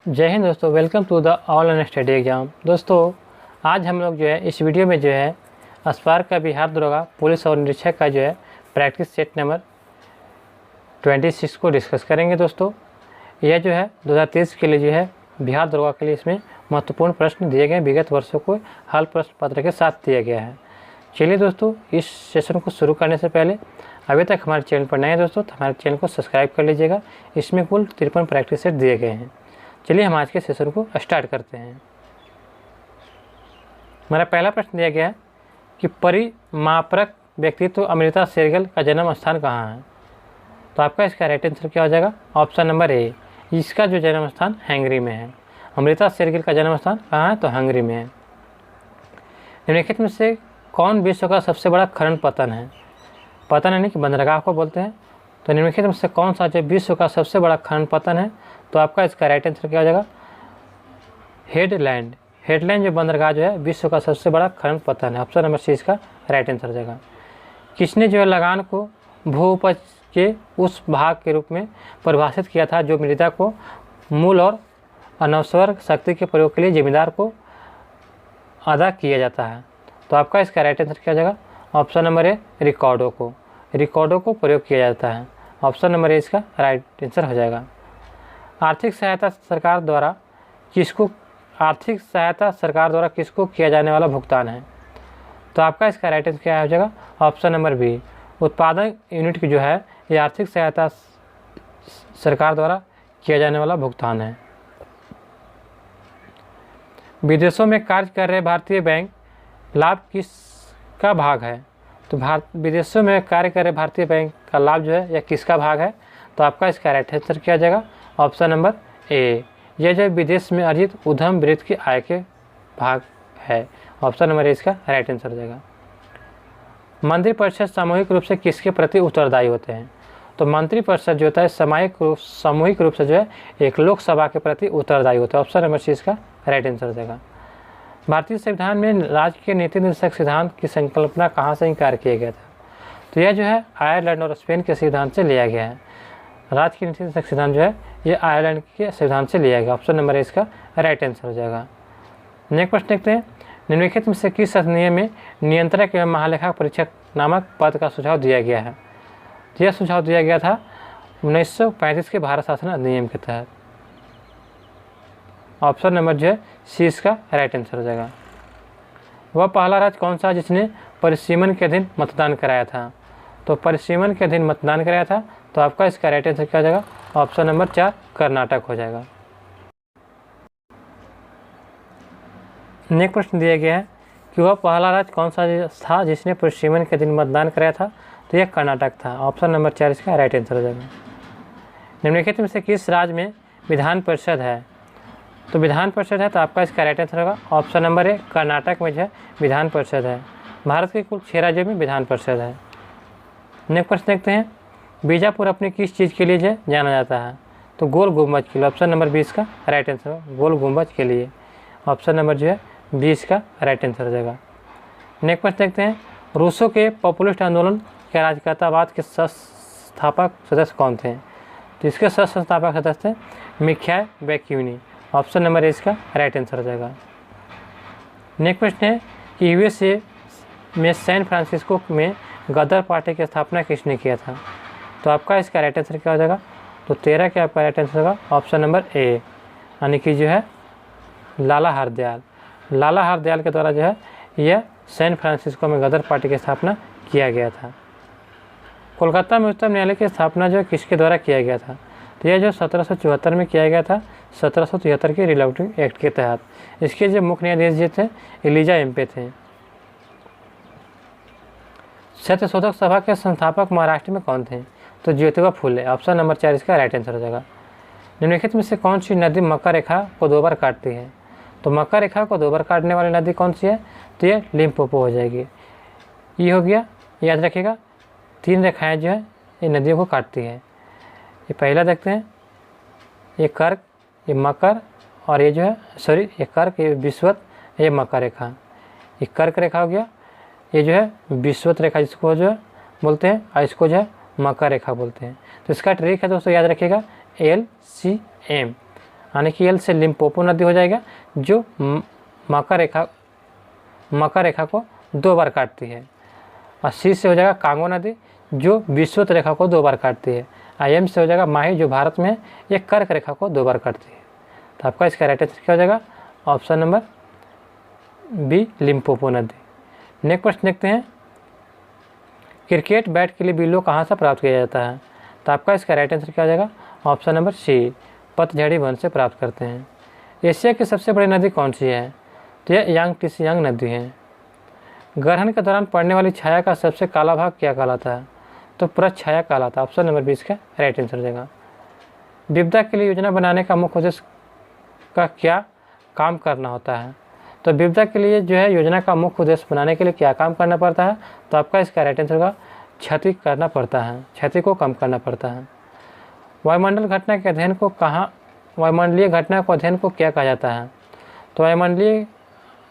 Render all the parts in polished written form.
जय हिंद दोस्तों, welcome to the online study exam. दोस्तों आज हम लोग जो है इस वीडियो में जो है स्पार्क का बिहार दरोगा पुलिस और निरीक्षक का जो है प्रैक्टिस सेट नंबर 26 को डिस्कस करेंगे। दोस्तों यह जो है 2023 के लिए जो है बिहार दरोगा के लिए इसमें महत्वपूर्ण प्रश्न दिए गए, विगत वर्षों को हल प्रश्न पत्र के साथ दिया गया है। चलिए दोस्तों, इस सेशन को शुरू करने से पहले अभी तक हमारे चैनल पर नए हैं दोस्तों तो हमारे चैनल को सब्सक्राइब कर लीजिएगा। इसमें कुल 53 प्रैक्टिस सेट दिए गए हैं। चलिए हम आज के सेशन को स्टार्ट करते हैं। हमारा पहला प्रश्न दिया गया है कि परिमाप्रक व्यक्तित्व अमृता शेरगिल का जन्म स्थान कहाँ है। तो आपका इसका राइट आंसर क्या हो जाएगा? ऑप्शन नंबर ए, इसका जो जन्म स्थान हंगरी में है। अमृता शेरगिल का जन्म स्थान कहाँ है? तो हंगरी में है। निम्नलिखित में से कौन विश्व का सबसे बड़ा खनन पतन है? पतन यानी कि बंदरगाह को बोलते हैं। तो निम्नलिखित में से कौन सा जो विश्व का सबसे बड़ा खनन पतन है? तो आपका इसका राइट आंसर क्या हो जाएगा? हेडलैंड। हेडलैंड जो बंदरगाह जो है विश्व का सबसे बड़ा खनन पतन है। ऑप्शन नंबर सी इसका राइट आंसर हो जाएगा। किसने जो है लगान को भू उपज के उस भाग के रूप में परिभाषित किया था जो मृदा को मूल और अनवसर शक्ति के प्रयोग के लिए जिम्मेदार को अदा किया जाता है? तो आपका इसका राइट आंसर क्या हो जाएगा? ऑप्शन नंबर ए, रिकॉर्डों को। रिकॉर्डों को प्रयोग किया जाता है। ऑप्शन नंबर ए इसका राइट आंसर हो जाएगा। आर्थिक सहायता सरकार द्वारा किसको किया जाने वाला भुगतान है? तो आपका इसका राइट आंसर क्या हो जाएगा? ऑप्शन नंबर बी, उत्पादन यूनिट की जो है ये आर्थिक सहायता सरकार द्वारा किया जाने वाला भुगतान है। विदेशों में कार्य कर रहे भारतीय बैंक लाभ किसका भाग है? तो विदेशों में कार्य कर रहे भारतीय बैंक का लाभ जो है यह किसका भाग है? तो आपका इसका राइट आंसर क्या हो जाएगा? ऑप्शन नंबर ए, यह जो विदेश में अर्जित उद्यम वृत्ति की आय के भाग है। ऑप्शन नंबर ए इसका राइट आंसर हो जाएगा। मंत्रिपरिषद सामूहिक रूप से किसके प्रति उत्तरदायी होते हैं? तो मंत्रिपरिषद जो होता है सामूहिक रूप से जो है एक लोकसभा के प्रति उत्तरदायी होता है। ऑप्शन नंबर सी इसका राइट आंसर हो जाएगा। भारतीय संविधान में राज्य के नीति निर्देशक सिद्धांत की संकल्पना कहाँ से इंकार किया गया था? तो यह जो है आयरलैंड और स्पेन के सिद्धांत से लिया गया है। राज्य के नीति निर्देशक सिद्धांत जो है ये आयरलैंड के सिद्धांत से लिया गया। ऑप्शन नंबर ए इसका राइट आंसर हो जाएगा। नेक्स्ट प्रश्न देखते हैं। निम्नलिखित में से किस अधिनियम में नियंत्रक एवं महालेखा परीक्षक नामक पद का सुझाव दिया गया है? तो यह सुझाव दिया गया था 1935 के भारत शासन अधिनियम के तहत। ऑप्शन नंबर जो है सी इसका राइट आंसर हो जाएगा। वह पहला राज्य कौन सा जिसने परिसीमन के अधीन मतदान कराया था? तो परिसीमन के अधीन मतदान कराया था। तो आपका इसका राइट आंसर क्या हो जाएगा? ऑप्शन नंबर 4 कर्नाटक हो जाएगा। नेक्स्ट प्रश्न दिया गया है कि वह पहला राज्य कौन सा था जिसने परिसीमन के दिन मतदान कराया था? तो यह कर्नाटक था। ऑप्शन नंबर 4 इसका राइट आंसर हो जाएगा। निम्नलिखित में से किस राज्य में विधान परिषद है? तो विधान परिषद है तो आपका इसका राइट आंसर होगा ऑप्शन नंबर ए, कर्नाटक में जो है विधान परिषद है। भारत के कुल 6 राज्यों में विधान परिषद है। नेक्स्ट प्रश्न देखते हैं। बीजापुर अपनी किस चीज़ के लिए जो जाना जाता है? तो गोल गुम्बज के लिए। ऑप्शन नंबर 20 का राइट आंसर होगा गोल गुम्बज के लिए। ऑप्शन नंबर जो है 20 का राइट आंसर हो जाएगा। नेक्स्ट प्रश्न देखते हैं। रूसों के पॉपुलिस्ट आंदोलन के राज्यकर्तावाद के संस्थापक सदस्य कौन थे? तो इसके संस्थापक सदस्य थे मिखाइल बैकुनी। ऑप्शन नंबर ए इसका राइट आंसर हो जाएगा। नेक्स्ट प्रश्न है कि यूएसए में सैन फ्रांसिस्को में गदर पार्टी की स्थापना किसने किया था? तो आपका इसका राइट आंसर क्या हो जाएगा? तो 13 के आपका राइट आंसर होगा ऑप्शन नंबर ए, यानी कि जो है लाला हरदयाल। लाला हरदयाल के द्वारा जो है यह सैन फ्रांसिस्को में गदर पार्टी की स्थापना किया गया था। कोलकाता में उच्चतम न्यायालय की स्थापना जो है किसके द्वारा किया गया था? तो यह जो 1774 में किया गया था, 1773 के रिलेटिव एक्ट के तहत। इसके जो मुख्य न्यायाधीश जो थे एलिजा एम्पे थे। सत्यशोधक सभा के संस्थापक महाराष्ट्र में कौन थे? तो ज्योतिबा फुले। ऑप्शन नंबर 4 इसका राइट आंसर हो जाएगा। निम्नलिखित में से कौन सी नदी मकर रेखा को 2 बार काटती है? तो मकर रेखा को 2 बार काटने वाली नदी कौन सी है? तो ये लिम्पोपो हो जाएगी। ये हो गया, याद रखिएगा 3 रेखाएं जो है ये नदियों को काटती है। ये पहला देखते हैं, ये कर्क, ये मकर और ये जो है ये कर्क, ये विषुवत, ये मकर रेखा। ये कर्क रेखा हो गया, ये जो है विषुवत रेखा जिसको जो है बोलते हैं और इसको जो है मकर रेखा बोलते हैं। तो इसका ट्रिक है दोस्तों, याद रखिएगा LCM। यानी कि एल से लिम्पोपो नदी हो जाएगा जो मकर रेखा को 2 बार काटती है। और सी से हो जाएगा कांगो नदी जो विषुवत रेखा को 2 बार काटती है। और एम से हो जाएगा माही जो भारत में है, ये कर्क रेखा को 2 बार काटती है। तो आपका इसका राइट आंसर क्या हो जाएगा? ऑप्शन नंबर बी, लिम्पोपो नदी। नेक्स्ट प्रश्न देखते हैं, क्रिकेट बैट के लिए बिल्लो कहाँ से प्राप्त किया जाता है? तो आपका इसका राइट आंसर क्या हो जाएगा? ऑप्शन नंबर सी, पतझड़ी वन से प्राप्त करते हैं। एशिया की सबसे बड़ी नदी कौन सी है? तो यह यांग नदी है। ग्रहण के दौरान पड़ने वाली छाया का सबसे काला भाग क्या कहलाता है? तो प्रच्छाया कहलाता है। ऑप्शन नंबर 20 का राइट आंसर हो जाएगा। विपदा के लिए योजना बनाने का मुख्य उद्देश्य का क्या काम करना होता है? तो विपदा के लिए जो है योजना का मुख्य उद्देश्य बनाने के लिए क्या काम करना पड़ता है? तो आपका इसका राइट आंसर होगा क्षति करना पड़ता है, क्षति को कम करना पड़ता है। वायुमंडलीय घटना के अध्ययन को क्या कहा जाता है? तो वायुमंडलीय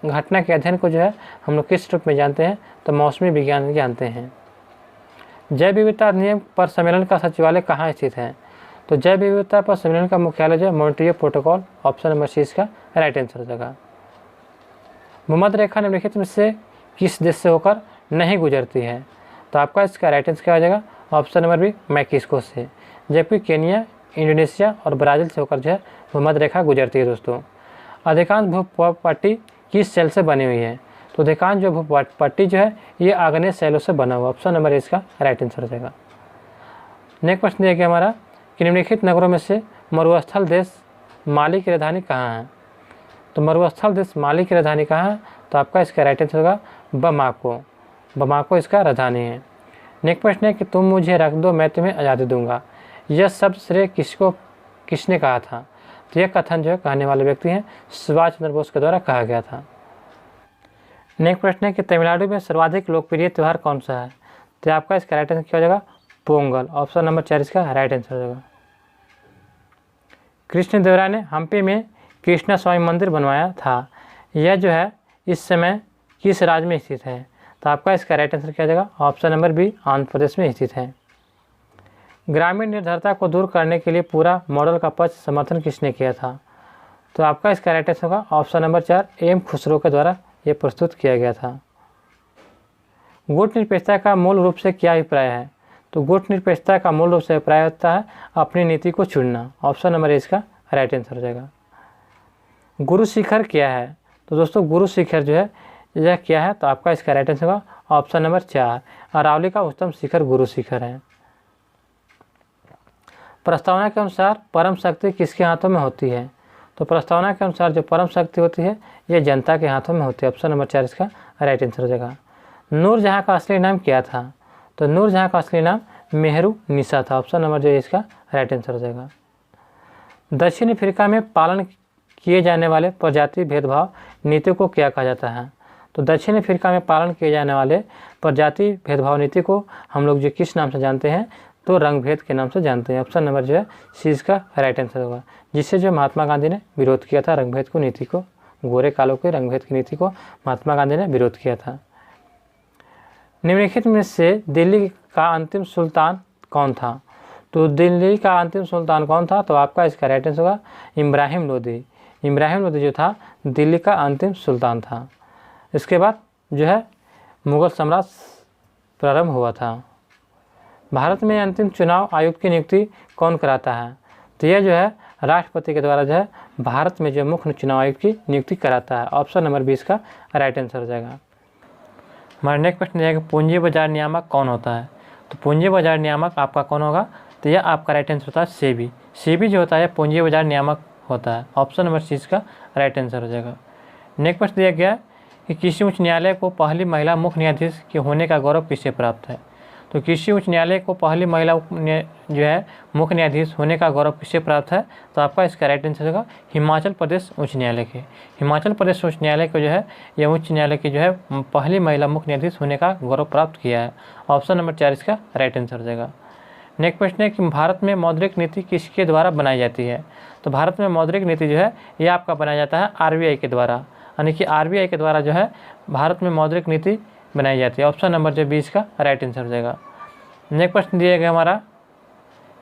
घटना के अध्ययन को जो है हम लोग किस रूप में जानते हैं? तो मौसमी विज्ञान जानते हैं। जैव विविधता अधिनियम पर सम्मेलन का सचिवालय कहाँ स्थित है? तो जैव विविधता पर सम्मेलन का मुख्यालय जो है Montreal protocol. Option number C इसका राइट आंसर हो जाएगा। भूमध्य रेखा निम्नलिखित में से किस देश से होकर नहीं गुजरती है? तो आपका इसका राइट आंसर क्या हो जाएगा? ऑप्शन नंबर बी, मैक्सिको से। जबकि केनिया, इंडोनेशिया और ब्राज़ील से होकर जो है भूमध्य रेखा गुजरती है। दोस्तों, अधिकांश भूपट्टी किस सेल से बनी हुई है? तो अधिकांश जो भूपट्टी जो है ये आग्नेय सेलों से बना हुआ। ऑप्शन नंबर इसका राइट आंसर हो जाएगा। नेक्स्ट प्रश्न देखिए हमारा कि निम्नलिखित नगरों में से मरुस्थल देश माली की राजधानी कहाँ है? तो मरुस्थल देश माली की राजधानी कहाँ है? तो आपका इसका राइट आंसर होगा बमाको। बमाको इसका राजधानी है। नेक्स्ट प्रश्न है कि तुम मुझे रख दो मैं तुम्हें आज़ादी दूंगा, यह शब्द श्रेय किसने कहा था? तो यह कथन जो है कहने वाले व्यक्ति हैं सुभाष चंद्र बोस के द्वारा कहा गया था। नेक्स्ट प्रश्न है कि तमिलनाडु में सर्वाधिक लोकप्रिय त्यौहार कौन सा है? तो आपका इसका राइट आंसर क्या हो जाएगा? पोंगल। ऑप्शन नंबर 4 इसका राइट आंसर हो जाएगा। कृष्णदेवराय ने हम्पी में कृष्णा स्वामी मंदिर बनवाया था, यह जो है इस समय किस राज्य में स्थित है? तो आपका इसका राइट आंसर क्या हो जाएगा? Option number B, Andhra Pradesh में स्थित है। ग्रामीण निर्धरता को दूर करने के लिए पूरा मॉडल का पक्ष समर्थन किसने किया था? तो आपका इसका राइट आंसर होगा ऑप्शन नंबर 4, एम खुसरो के द्वारा ये प्रस्तुत किया गया था। गुट निरपेक्षता का मूल रूप से क्या अभिप्राय है? तो गुट निरपेक्षता का मूल रूप से अभिप्राय होता है अपनी नीति को चुनना। ऑप्शन नंबर इसका राइट आंसर हो जाएगा। गुरु शिखर क्या है? तो दोस्तों गुरु शिखर जो है यह क्या है? तो आपका इसका राइट आंसर होगा ऑप्शन नंबर 4, अरावली का उच्चतम शिखर गुरु शिखर है। प्रस्तावना के अनुसार परम शक्ति किसके हाथों में होती है? तो प्रस्तावना के अनुसार जो परम शक्ति होती है ये जनता के हाथों में होती है। ऑप्शन नंबर 4 इसका राइट आंसर हो जाएगा। नूरजहाँ का असली नाम क्या था? तो नूरजहाँ का असली नाम मेहरू निशा था। ऑप्शन नंबर जो इसका राइट आंसर हो जाएगा। दक्षिण अफ्रीका में पालन किए जाने वाले प्रजाति भेदभाव नीति को क्या कहा जाता है? तो दक्षिण अफ्रीका में पालन किए जाने वाले प्रजाति भेदभाव नीति को हम लोग जो किस नाम से जानते हैं? तो रंग भेद के नाम से जानते हैं। ऑप्शन नंबर जो है सी इसका राइट आंसर होगा, जिससे जो महात्मा गांधी ने विरोध किया था रंग भेद को नीति को, गोरे कालों के रंग भेद की नीति को महात्मा गांधी ने विरोध किया था। निम्नलिखित में से दिल्ली का अंतिम सुल्तान कौन था? तो दिल्ली का अंतिम सुल्तान कौन था? तो आपका इसका राइट आंसर होगा इब्राहिम लोदी। इब्राहिम लोदी जो था दिल्ली का अंतिम सुल्तान था। इसके बाद जो है मुगल साम्राज्य प्रारंभ हुआ था। भारत में अंतिम चुनाव आयुक्त की नियुक्ति कौन कराता है? तो यह जो है राष्ट्रपति के द्वारा जो है भारत में जो मुख्य चुनाव आयुक्त की नियुक्ति कराता है। ऑप्शन नंबर 20 का राइट आंसर हो जाएगा। हमारा नेक्स्ट प्रश्न है पूंजी बाजार नियामक कौन होता है? तो पूंजी बाजार नियामक आपका कौन होगा? तो यह आपका राइट आंसर होता है सेबी। सेबी जो होता है पूंजी बाजार नियामक होता है। ऑप्शन नंबर 30 का राइट आंसर हो जाएगा। नेक्स्ट प्रश्न दिया गया कि किसी उच्च न्यायालय को पहली महिला मुख्य न्यायाधीश के होने का गौरव किससे प्राप्त है? तो किसी उच्च न्यायालय को पहली महिला जो है मुख्य न्यायाधीश होने का गौरव किससे प्राप्त है? तो आपका इसका राइट आंसर होगा हिमाचल प्रदेश उच्च न्यायालय के। हिमाचल प्रदेश उच्च न्यायालय को जो है यह उच्च न्यायालय की जो है पहली महिला मुख्य न्यायाधीश होने का गौरव प्राप्त किया है। ऑप्शन नंबर 4 इसका राइट आंसर हो जाएगा। नेक्स्ट प्रश्न है कि भारत में मौद्रिक नीति किसके द्वारा बनाई जाती है? तो भारत में मौद्रिक नीति जो है यह आपका बनाया जाता है आरबीआई के द्वारा, यानी कि आरबीआई के द्वारा जो है भारत में मौद्रिक नीति बनाई जाती है। ऑप्शन नंबर जो 20 का राइट आंसर हो जाएगा। नेक्स्ट प्रश्न दिया गया हमारा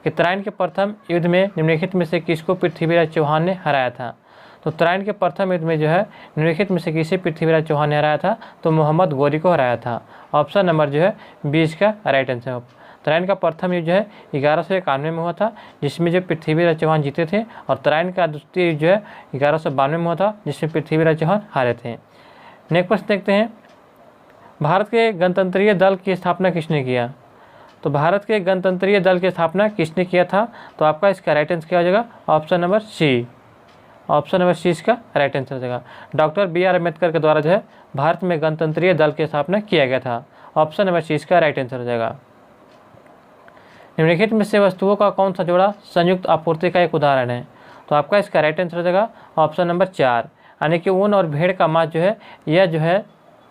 कि तराइन के प्रथम युद्ध में निम्नलिखित में से किसको पृथ्वीराज चौहान ने हराया था। तो तराइन के प्रथम युद्ध में जो है निम्नलिखित में से किसे पृथ्वीराज चौहान ने हराया था, तो मोहम्मद गौरी को हराया था। ऑप्शन नंबर जो है 20 का राइट आंसर। तराइन का प्रथम युद्ध जो है 1191 में हुआ था, जिसमें जो पृथ्वीराज चौहान जीते थे, और तराइन का द्वितीय युद्ध जो है 1192 में हुआ था, जिसमें पृथ्वीराज चौहान हारे थे। नेक्स्ट प्रश्न देखते हैं, भारत के गणतंत्रीय दल की स्थापना किसने किया। तो भारत के गणतंत्रीय दल की स्थापना किसने किया था, तो आपका इसका राइट आंसर क्या हो जाएगा, option number C. Option number C इसका राइट आंसर हो जाएगा। डॉक्टर बी आर अम्बेडकर के द्वारा जो है भारत में गणतंत्रीय दल की स्थापना किया गया था। ऑप्शन नंबर सी इसका राइट आंसर हो जाएगा। निम्नलिखित में से वस्तुओं का कौन सा जोड़ा संयुक्त आपूर्ति का एक उदाहरण है, तो आपका इसका राइट आंसर हो जाएगा ऑप्शन नंबर 4, यानी कि ऊन और भेड़ का मांस जो है यह जो है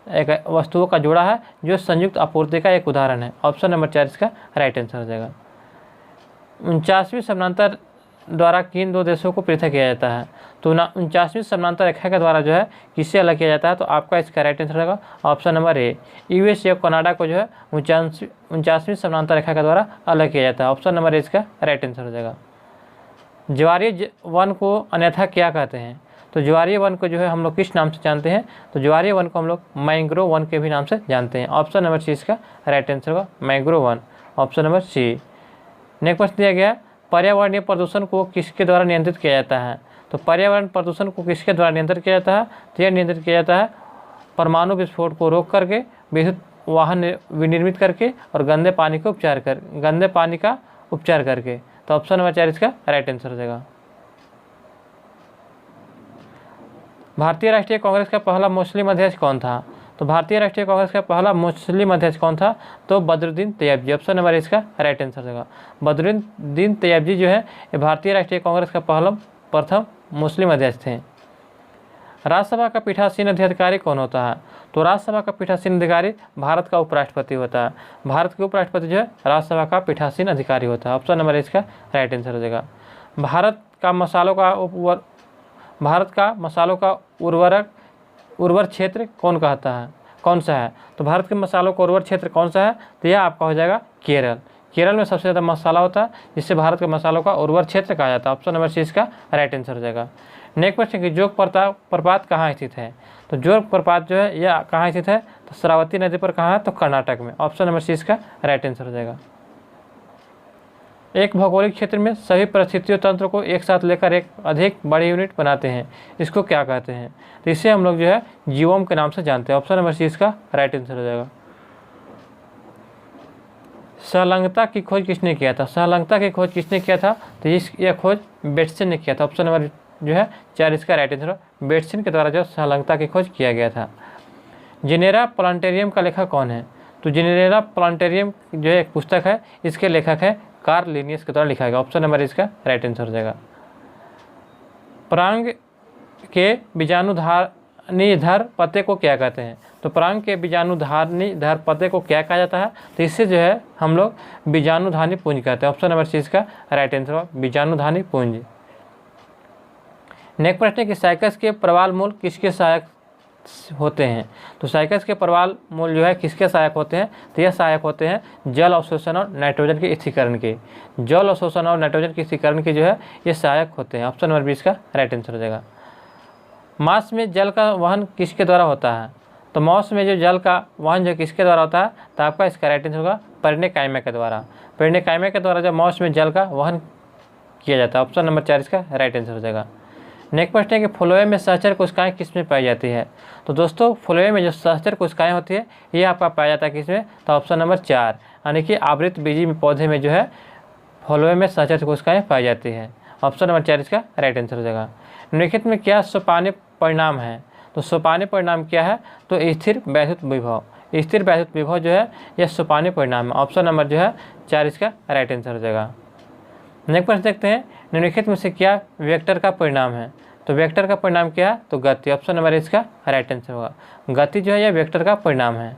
एक वस्तुओं का जोड़ा है जो संयुक्त आपूर्ति का एक उदाहरण है। ऑप्शन नंबर 4 इसका राइट आंसर हो जाएगा। 49वीं समानांतर द्वारा किन दो देशों को पृथक किया जाता है, तो 49वीं समानांतर रेखा के द्वारा जो है किससे अलग किया जाता है, तो आपका इसका राइट आंसर होगा ऑप्शन नंबर ए। यूएस या कनाडा को जो है 49वीं समानांतर रेखा के द्वारा अलग किया जाता है। ऑप्शन नंबर ए इसका राइट आंसर हो जाएगा। ज्वारीय वन को अन्यथा क्या कहते हैं, तो ज्वारीय वन को जो है हम लोग किस नाम से जानते हैं, तो ज्वारीय वन को हम लोग मैंग्रोव वन के भी नाम से जानते हैं। ऑप्शन नंबर सी इसका राइट आंसर होगा मैंग्रोव वन। Option number C. नेक्स्ट प्रश्न दिया गया, पर्यावरणीय प्रदूषण को किसके द्वारा नियंत्रित किया जाता है, तो पर्यावरण प्रदूषण को किसके द्वारा नियंत्रित किया जाता है, तो यह नियंत्रित किया जाता है परमाणु विस्फोट को रोक करके, विद्युत वाहन विनिर्मित करके, और गंदे पानी का उपचार करके। तो ऑप्शन नंबर 4 इसका राइट आंसर हो जाएगा। भारतीय राष्ट्रीय कांग्रेस का पहला मुस्लिम अध्यक्ष कौन था, तो भारतीय राष्ट्रीय कांग्रेस का पहला मुस्लिम अध्यक्ष कौन था, तो बदरुद्दीन तैयबजी। ऑप्शन नंबर इसका राइट आंसर हो जाएगा। बदरुद्दीन तैयबजी जो है ये भारतीय राष्ट्रीय कांग्रेस का प्रथम मुस्लिम अध्यक्ष थे। राज्यसभा का पीठासीन अधिकारी कौन होता है, तो राज्यसभा का पीठासीन अधिकारी भारत का उपराष्ट्रपति होता है। भारत के उपराष्ट्रपति जो है राज्यसभा का पीठासीन अधिकारी होता है। ऑप्शन नंबर इसका राइट आंसर हो जाएगा। भारत का मसालों का उर्वर क्षेत्र कौन सा है, तो भारत के मसालों का उर्वर क्षेत्र कौन सा है, तो यह आपका हो जाएगा केरल। केरल में सबसे ज़्यादा मसाला होता है, जिससे भारत के मसालों का उर्वर क्षेत्र कहा जाता है। ऑप्शन नंबर सी इसका राइट आंसर हो जाएगा। नेक्स्ट क्वेश्चन कि जोग प्रपात कहाँ स्थित है, तो जोग प्रपात जो है यह कहाँ स्थित है, तो शरावती नदी पर कहाँ है, तो कर्नाटक में। ऑप्शन नंबर सी इसका राइट आंसर हो जाएगा। एक भौगोलिक क्षेत्र में सभी परिस्थितियों तंत्र को एक साथ लेकर एक अधिक बड़ी यूनिट बनाते हैं, इसको क्या कहते हैं, तो इसे हम लोग जो है जीवोम के नाम से जानते हैं। ऑप्शन नंबर सी इसका राइट आंसर हो जाएगा। सहलंगता की खोज किसने किया था, सहलंगता की खोज किसने किया था, तो यह खोज बेट्सन ने किया था। ऑप्शन नंबर जो है 4 इसका राइट आंसर, बेट्सन के द्वारा जो सहलंगता की खोज किया गया था। जिनेरा प्लानेटेरियम का लेखक कौन है, तो जिनेरा प्लानेटेरियम जो है एक पुस्तक है, इसके लेखक है कार्ल लिनियस के द्वारा लिखा गया। ऑप्शन नंबर इसका राइट आंसर हो जाएगा। परांग के बीजाणुधानीधर पत्ते को क्या कहते हैं, तो परांग के बीजाणुधानीधर पत्ते को क्या कहा जाता है, तो इससे जो है हम लोग बीजाणुधानी पुंज कहते हैं। ऑप्शन नंबर सी इसका राइट आंसर होगा बीजाणुधानी पुंज। नेक्स्ट प्रश्न है कि साइकस के प्रवाल मूल किसके सहायक होते हैं, तो साइकस के प्रवाल मूल जो है किसके सहायक होते हैं, तो यह सहायक होते हैं जल अवशोषण और नाइट्रोजन के स्थिरीकरण के। जल अवशोषण और नाइट्रोजन के स्थिरीकरण के जो है ये सहायक होते हैं। ऑप्शन नंबर 20 का राइट आंसर हो जाएगा। मांस में जल का वहन किसके द्वारा होता है, तो मांस में जो जल का वहन जो किसके द्वारा होता है, तो आपका इसका राइट आंसर होगा पेरिनेकाइमा के द्वारा। पेरिनेकाइमा के द्वारा जब मांस में जल का वहन किया जाता है। ऑप्शन नंबर 4 इसका राइट आंसर हो जाएगा। नेक्स्ट प्रश्न है कि फ्लोएम में सहचर कोशिकाएं किस में पाई जाती है, तो दोस्तों फ्लोएम में जो सहचर कोशिकाएं होती है ये आपका पाया जाता है किसमें, तो ऑप्शन नंबर 4 यानी कि आवृत बीजी में पौधे में जो है फ्लोएम में सहचर कोशिकाएं पाई जाती है। ऑप्शन नंबर 4 इसका राइट आंसर हो जाएगा। निम्नलिखित में क्या सोपानी परिणाम है, तो सोपानी परिणाम क्या है, तो स्थिर वैद्युत विभव। स्थिर वैद्युत विभव जो है यह सोपानी परिणाम है। ऑप्शन नंबर जो है 4 इसका राइट आंसर हो जाएगा। नेक्स्ट प्रश्न देखते हैं, निम्नलिखित में से क्या वेक्टर का परिणाम है, तो वेक्टर का परिणाम क्या है, तो गति। ऑप्शन नंबर इसका राइट आंसर होगा। गति जो है यह वेक्टर का परिणाम है।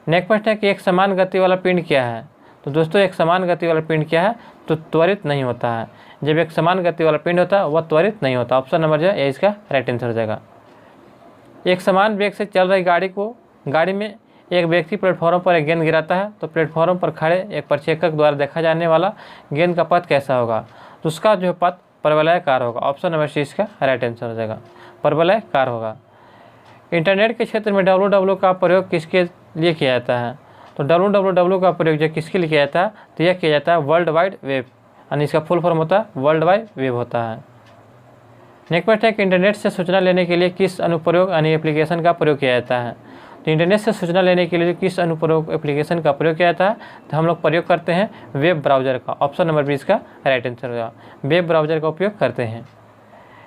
नेक्स्ट प्रश्न है कि एक समान गति वाला पिंड क्या है, तो दोस्तों एक समान गति वाला पिंड क्या है, तो त्वरित नहीं होता है। जब एक समान गति वाला पिंड होता है वह त्वरित नहीं होता। ऑप्शन नंबर जो है इसका राइट आंसर हो जाएगा। एक समान वेग से चल रही गाड़ी में एक व्यक्ति प्लेटफॉर्म पर एक गेंद गिराता है तो प्लेटफॉर्म पर खड़े एक पर्यवेक्षक द्वारा देखा जाने वाला गेंद का पथ कैसा होगा? तो उसका जो पथ परवलयाकार होगा। ऑप्शन नंबर सी इसका राइट आंसर हो जाएगा, परवलयाकार होगा। इंटरनेट के क्षेत्र में www का प्रयोग किसके लिए किया जाता है? तो www का प्रयोग जो किसके लिए किया जाता है? तो यह किया जाता है वर्ल्ड वाइड वेब, यानी इसका फुल फॉर्म होता है वर्ल्ड वाइड वेब होता है। नेक्स्ट क्वेश्चन है कि इंटरनेट से सूचना लेने के लिए किस अनुप्रयोग यानी एप्लीकेशन का प्रयोग किया जाता है? तो इंटरनेट से सूचना लेने के लिए किस अनुप्रयोग एप्लीकेशन का प्रयोग किया जाता है? तो हम लोग प्रयोग करते हैं वेब ब्राउज़र का। ऑप्शन नंबर 20 का राइट आंसर होगा, वेब ब्राउज़र का उपयोग करते हैं।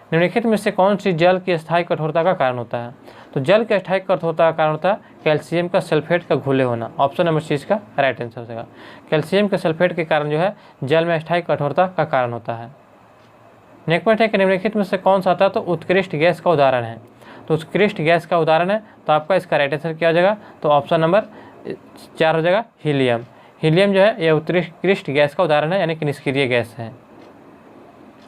निम्नलिखित में से कौन सी जल की स्थायी कठोरता का कारण होता है? तो जल की स्थायी कठोरता का कारण होता है कैल्शियम का सल्फेट का घुले होना। ऑप्शन नंबर 20 का राइट आंसर हो जाएगा, कैल्शियम के सल्फेट के कारण जो है जल में स्थायी कठोरता का कारण होता है। नेक्स्ट पॉइंट है कि निम्नलिखित में से कौन सा आता है तो उत्कृष्ट गैस का उदाहरण है? तो उत्कृष्ट गैस का उदाहरण है तो आपका इसका राइट आंसर क्या हो जाएगा? तो ऑप्शन नंबर 4 हो जाएगा हीलियम। हीलियम जो है यह उत्कृष्ट गैस का उदाहरण है, यानी कि निष्क्रिय गैस है।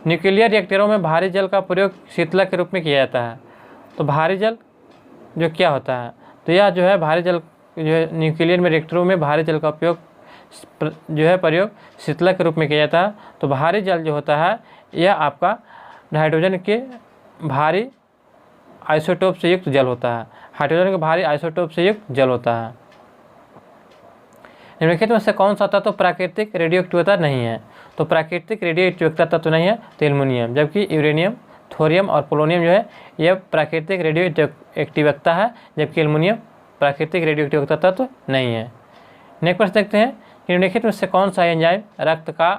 न्यूक्लियर रिएक्टरों में भारी जल का प्रयोग शीतलक के रूप में किया जाता है। तो भारी जल जो क्या होता है? तो यह जो है भारी जल जो है न्यूक्लियर में रिएक्टरों में भारी जल का उपयोग जो है प्रयोग शीतलक के रूप में किया जाता है। तो भारी जल जो होता है यह आपका हाइड्रोजन के भारी आइसोटोप से युक्त जल होता है, हाइड्रोजन के भारी आइसोटोप से युक्त जल होता है। निम्नलिखित में से कौन सा तत्व प्राकृतिक रेडियोएक्टिवता नहीं है? तो प्राकृतिक रेडियोएक्टिवता तत्व नहीं है तो एल्युमिनियम, जबकि यूरेनियम, थोरियम और पोलोनियम जो है यह प्राकृतिक रेडियोएक्टिवता है, जबकि एल्युमिनियम प्राकृतिक रेडियोएक्टिवता तत्व नहीं है। नेक्स्ट प्रश्न देखते हैं, निम्नलिखित में से कौन सा एंजाइम रक्त का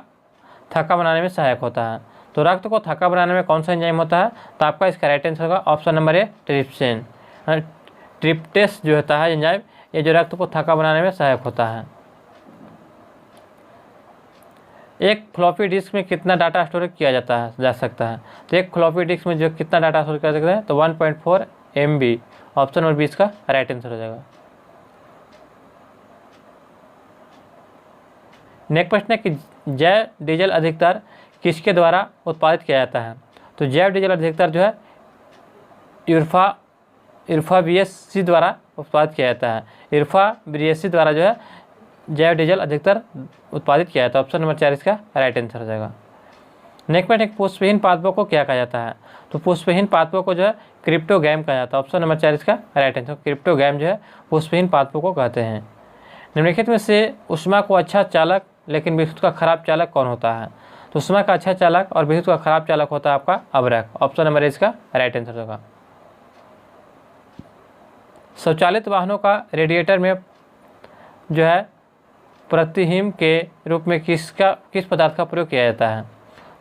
थक्का बनाने में सहायक होता है? तो रक्त को थक्का बनाने में कौन सा एंजाइम होता है? तो आपका इसका राइट आंसर होगा ऑप्शन नंबर ए ट्रिप्सिन। ट्रिप्टेस जो होता है एंजाइम ये जो रक्त को थक्का बनाने में सहायक होता है। एक फ्लॉपी डिस्क में कितना डाटा स्टोर किया जा सकता है? तो एक फ्लॉपी डिस्क में जो कितना डाटा स्टोर कर सकते हैं तो 1.4 MB। ऑप्शन नंबर 20 का राइट आंसर हो जाएगा। नेक्स्ट प्रश्न है कि जैव डीजल अधिकतर किसके द्वारा उत्पादित किया जाता है? तो जैव डीजल अधिकतर जो है यूर्फाबिएसी द्वारा उत्पादित किया जाता है। यूर्फाबिएसी द्वारा जो है जैव डीजल अधिकतर उत्पादित किया जाता है। ऑप्शन नंबर 4 इसका राइट आंसर हो जाएगा। नेक्स्ट पॉइंट, एक पुष्पहीन पादपों को क्या कहा जाता है? तो पुष्पहीन पादपों को जो है क्रिप्टोगैम कहा जाता है। ऑप्शन नंबर 4 इसका राइट आंसर, क्रिप्टोगैम जो है पुष्पहीन पादपों को कहते हैं। निम्नलिखित में से ऊष्मा को अच्छा चालक लेकिन विद्युत का खराब चालक कौन होता है? तो ऊष्मा का अच्छा चालक और विद्युत का खराब चालक होता है आपका अवरक। ऑप्शन नंबर इसका राइट आंसर होगा। स्वचालित वाहनों का रेडिएटर में जो है प्रतिहिम के रूप में किस पदार्थ का प्रयोग किया जाता है?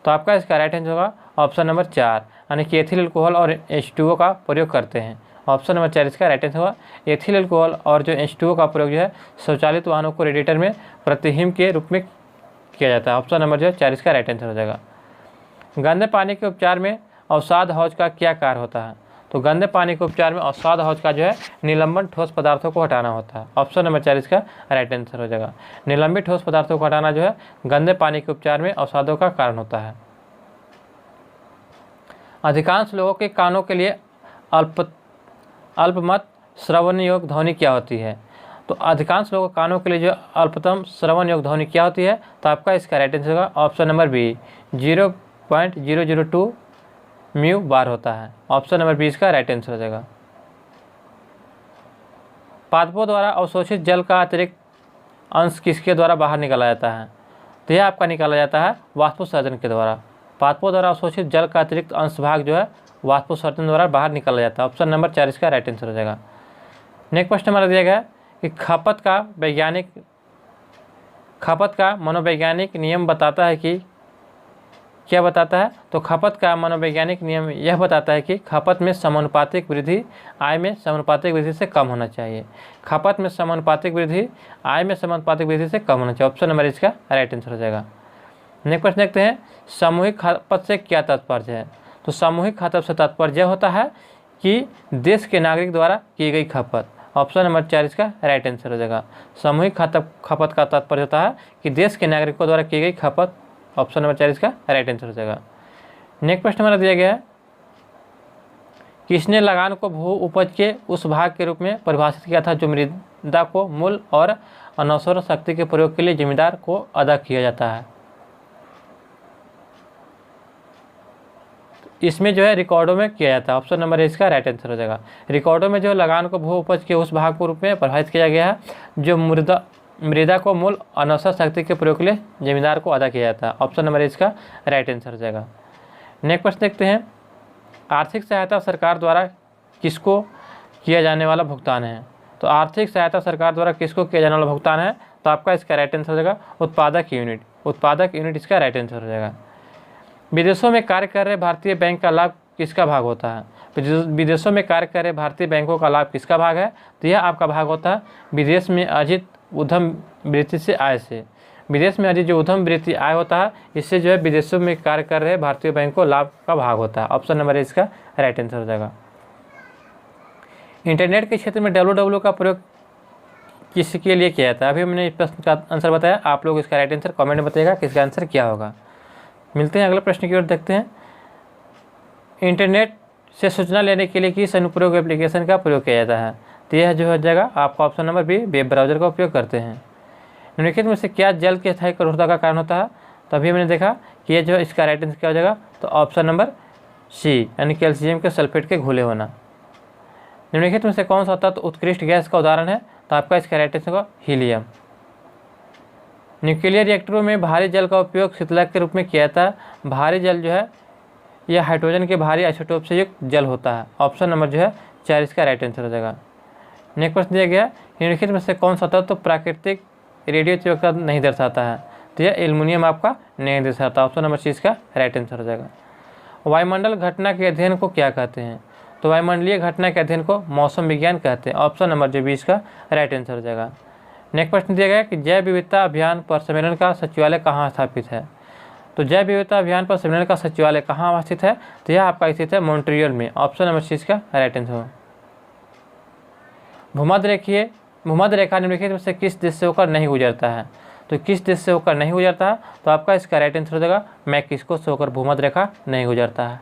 तो आपका इसका राइट आंसर होगा ऑप्शन नंबर 4, यानी कि एथिल अल्कोहल और H2O का प्रयोग करते हैं। ऑप्शन नंबर 4 इसका राइट आंसर होगा। एथिल अल्कोहल और जो H2O का प्रयोग जो है स्वचालित वाहनों को रेडिएटर में प्रतिहिम के रूप में किया जाता है। ऑप्शन नंबर जो है 4 इसका राइट आंसर हो जाएगा। गंदे पानी के उपचार में अवसाद हौज का क्या कार्य होता है? तो गंदे पानी के उपचार में अवसाद हौज का जो है निलंबन ठोस पदार्थों को हटाना होता है। ऑप्शन नंबर 4 इसका राइट आंसर हो जाएगा। निलंबित ठोस पदार्थों को हटाना जो है गंदे पानी के उपचार में अवसादों का कारण होता है। अधिकांश लोगों के कानों के लिए अल्पमत श्रवण योग्य ध्वनि क्या होती है? तो अधिकांश लोगों के कानों के लिए जो अल्पतम श्रवण योग्य ध्वनि क्या होती है? तो आपका इसका राइट आंसर होगा option number B, 0.002 mu bar होता है। ऑप्शन नंबर 20 का राइट आंसर हो जाएगा। पादपों द्वारा अवशोषित जल का अतिरिक्त अंश किसके द्वारा बाहर निकाला जाता है? तो यह आपका निकाला जाता है वाष्पोत्सर्जन के द्वारा। पादपों द्वारा अवशोषित जल का अतिरिक्त अंश भाग जो है वाष्पोत्सर्जन द्वारा बाहर निकाला जाता है। ऑप्शन नंबर 4 इसका राइट आंसर हो जाएगा। नेक्स्ट क्वेश्चन हमारा दिया गया है कि खपत का मनोवैज्ञानिक नियम बताता है कि क्या बताता है? तो खपत का मनोवैज्ञानिक नियम यह बताता है कि खपत में समानुपातिक वृद्धि आय में समानुपातिक वृद्धि से कम होना चाहिए। खपत में समानुपातिक वृद्धि आय में समानुपातिक वृद्धि से कम होना चाहिए। ऑप्शन नंबर इसका राइट आंसर हो जाएगा। नेक्स्ट प्रश्न देखते हैं, सामूहिक खपत से क्या तात्पर्य है? तो सामूहिक खपत से तात्पर्य होता है कि देश के नागरिक द्वारा की गई खपत। ऑप्शन नंबर 4 इसका राइट आंसर हो जाएगा। सामूहिक खपत का तात्पर्य होता है कि देश के नागरिकों द्वारा की गई खपत। ऑप्शन नंबर 4 इसका राइट आंसर हो जाएगा। नेक्स्ट प्रश्न हमारा दिया गया है किसने लगान को भू उपज के उस भाग के रूप में परिभाषित किया था जो मृदा को मूल और अनवसर शक्ति के प्रयोग के लिए जिम्मेदार को अदा किया जाता है? इसमें जो है रिकॉर्डों में किया जाता है। ऑप्शन नंबर इसका राइट आंसर हो जाएगा। रिकॉर्डों में जो लगान को भू उपज के उस भाग के रूप में परिभाषित किया गया है जो मृदा को मूल अनवसर शक्ति के प्रयोग के लिए जिम्मेदार को अदा किया जाता है। ऑप्शन नंबर इसका राइट आंसर हो जाएगा। नेक्स्ट प्रश्न देखते हैं, आर्थिक सहायता सरकार द्वारा किसको किया जाने वाला भुगतान है? तो आर्थिक सहायता सरकार द्वारा किसको किया जाने वाला भुगतान है? तो आपका इसका राइट आंसर हो जाएगा उत्पादक यूनिट। उत्पादक यूनिट इसका राइट आंसर हो जाएगा। विदेशों में कार्य कर रहे भारतीय बैंक का लाभ किसका भाग होता है? विदेशों में कार्य कर रहे भारतीय बैंकों का लाभ किसका भाग है? तो यह आपका भाग होता है विदेश में अर्जित उद्यम वृत्ति से आय से। विदेश में अर्जित जो उद्यम वृत्ति आय होता है इससे जो है विदेशों में कार्य कर रहे भारतीय बैंक को लाभ का भाग होता है। ऑप्शन नंबर इसका राइट आंसर हो जाएगा। इंटरनेट के क्षेत्र में www का प्रयोग किसके लिए किया जाता है? अभी हमने इस प्रश्न का आंसर बताया, आप लोग इसका राइट आंसर कमेंट में बताइएगा किसका आंसर क्या होगा। मिलते हैं अगले प्रश्न की ओर, देखते हैं इंटरनेट से सूचना लेने के लिए किस अनुप्रयोग एप्लीकेशन का प्रयोग किया जाता है? तो यह जो हो जाएगा आपका option number B, web browser का उपयोग करते हैं। निम्नलिखित में से क्या जल के स्थायी कठोरता का कारण होता है? तो अभी हमने देखा कि ये जो इसका राइट आंसर क्या हो जाएगा, तो ऑप्शन नंबर सी यानी कैल्शियम के सल्फेट के घुले होना। निम्नलिखित में से कौन सा तत्व उत्कृष्ट गैस का उदाहरण है? तो आपका इसका राइट आंसर होगा हीलियम। न्यूक्लियर रिएक्टरों में भारी जल का उपयोग शीतलक के रूप में किया जाता है। भारी जल जो है यह हाइड्रोजन के भारी आइसोटोप से युक्त जल होता है। ऑप्शन नंबर जो है 4 इसका राइट आंसर हो जाएगा। नेक्स्ट प्रश्न दिया गया, निम्नलिखित में से कौन सा तत्व प्राकृतिक रेडियो तीव्रता नहीं दर्शाता है? तो यह एल्युमिनियम आपका नहीं दर्शाता। ऑप्शन नंबर सी इसका राइट आंसर हो जाएगा। वायुमंडल घटना के अध्ययन को क्या कहते हैं? तो वायुमंडलीय घटना के अध्ययन को मौसम विज्ञान कहते हैं। ऑप्शन नंबर जो 20 का राइट आंसर हो जाएगा। नेक्स्ट प्रश्न दिया गया कि जैव विविधता अभियान पर सम्मेलन का सचिवालय कहाँ स्थापित है? तो जैव विविधता अभियान पर सम्मेलन का सचिवालय कहाँ स्थित है? तो यह आपका स्थित है मॉन्ट्रियल में। ऑप्शन नंबर सी इसका राइट आंसर हो। भूमध्य रेखा निम्नलिखित में से किस देश से होकर नहीं गुजरता है? तो किस देश से होकर नहीं गुजरता है? तो आपका इसका राइट आंसर हो जाएगा मैक्सिको से होकर भूमध्य रेखा नहीं गुजरता है।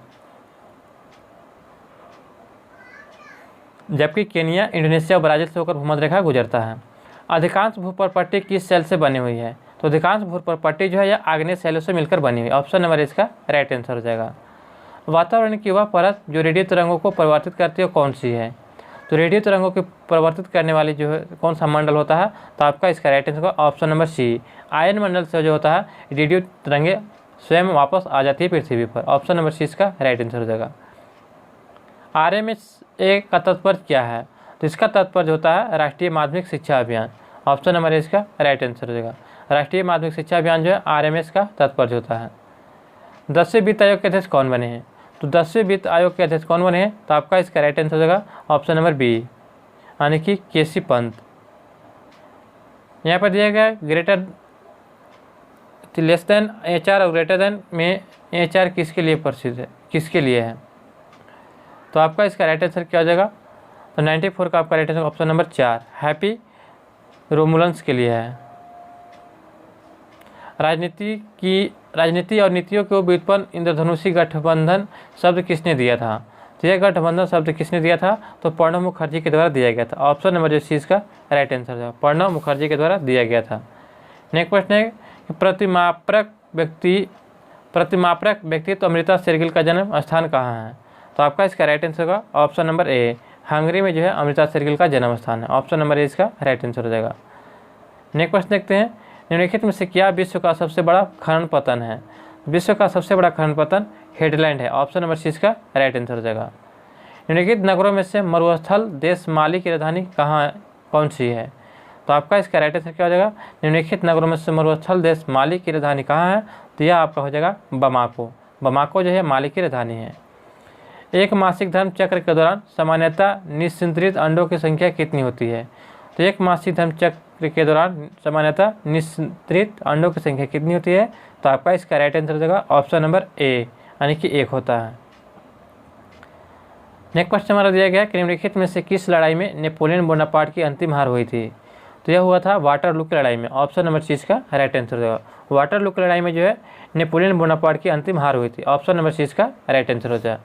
जबकि केनिया, इंडोनेशिया और ब्राज़ील से होकर भूमध्य रेखा गुजरता है। अधिकांश भूप्रपट्टी किस सेल से बनी हुई है? तो अधिकांश भूप्रपट्टी जो है यह आग्नेय सेलों से मिलकर बनी हुई है। ऑप्शन नंबर इसका राइट आंसर हो जाएगा। वातावरण की वह परत जो रेडियो तरंगों को परिवर्तित करती है कौन सी है? तो रेडियो तरंगों को परिवर्तित करने वाली जो है कौन सा मंडल होता है? तो आपका इसका राइट आंसर होगा ऑप्शन नंबर सी, आयन मंडल से जो होता है रेडियो तरंगे स्वयं वापस आ जाती है पृथ्वी पर। ऑप्शन नंबर सी इसका राइट आंसर हो जाएगा। RMSA का तात्पर्य क्या है? तो इसका तात्पर्य होता है राष्ट्रीय माध्यमिक शिक्षा अभियान। ऑप्शन नंबर इसका राइट आंसर हो जाएगा। राष्ट्रीय माध्यमिक शिक्षा अभियान जो है RMS का तात्पर्य होता है। 10वें वित्त आयोग के अध्यक्ष कौन बने हैं? तो 10वें वित्त आयोग के अध्यक्ष कौन बने हैं? तो आपका इसका राइट आंसर हो जाएगा ऑप्शन नंबर बी यानी कि KC पंत। यहाँ पर दिया गया ग्रेटर लेस देन HR और ग्रेटर देन में HR किसके लिए प्रसिद्ध है, किसके लिए है? तो आपका इसका राइट आंसर क्या हो जाएगा? तो 94 का आपका right answer option number 4 happy रोमुलेंस के लिए है। राजनीति और नीतियों को व्युत्पन्न इंद्रधनुषी गठबंधन शब्द किसने दिया था? तो यह गठबंधन शब्द किसने दिया था? तो प्रणब मुखर्जी के द्वारा दिया गया था। ऑप्शन नंबर जो सी इसका राइट आंसर है, प्रणब मुखर्जी के द्वारा दिया गया था। नेक्स्ट प्रश्न है कि प्रतिमाप्रक व्यक्तित्व अमृता शेरगिल का जन्म स्थान कहाँ है? तो आपका इसका राइट आंसर होगा ऑप्शन नंबर ए, हंगरी में जो है अमृता शेरगिल का जन्म स्थान है। ऑप्शन नंबर ए इसका राइट आंसर हो जाएगा। नेक्स्ट प्रश्न देखते हैं, निम्नलिखित में से क्या विश्व का सबसे बड़ा खनन पतन है? विश्व का सबसे बड़ा खनन पतन हेडलैंड है। ऑप्शन नंबर सी इसका राइट आंसर हो जाएगा। निम्नलिखित नगरों में से मरुस्थल देश माली की राजधानी कौन सी है? तो आपका इसका राइट आंसर क्या हो जाएगा? निम्नलिखित नगरों में से मरुस्थल देश माली की राजधानी कहाँ है? तो यह आपका हो जाएगा बमाको। बमाको जो है माली की राजधानी है। एक मासिक धर्म चक्र के दौरान सामान्यतः निःसंतरित अंडों की संख्या कितनी होती है? तो एक मासिक धर्म चक्र के दौरान सामान्यतः निःसंतरित अंडों की संख्या कितनी होती है? तो आपका इसका राइट आंसर हो जाएगा ऑप्शन नंबर ए यानी कि 1 होता है। नेक्स्ट क्वेश्चन हमारा दिया गया कि निम्नलिखित में से किस लड़ाई में नेपोलियन बोनापार्ट की अंतिम हार हुई थी? तो यह हुआ था वाटरलू की लड़ाई में। ऑप्शन नंबर सी इसका राइट आंसर हो जाएगा। वाटरलू की लड़ाई में जो है नेपोलियन बोनापार्ट की अंतिम हार हुई थी। ऑप्शन नंबर सी इसका राइट आंसर हो जाएगा।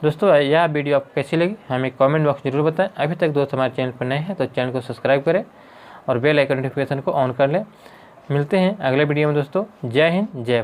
दोस्तों यह वीडियो आपको कैसी लगी हमें कमेंट बॉक्स जरूर बताएं। अभी तक दोस्त हमारे चैनल पर नए हैं तो चैनल को सब्सक्राइब करें और बेल आइकन नोटिफिकेशन को ऑन कर लें। मिलते हैं अगले वीडियो में दोस्तों। जय हिंद जय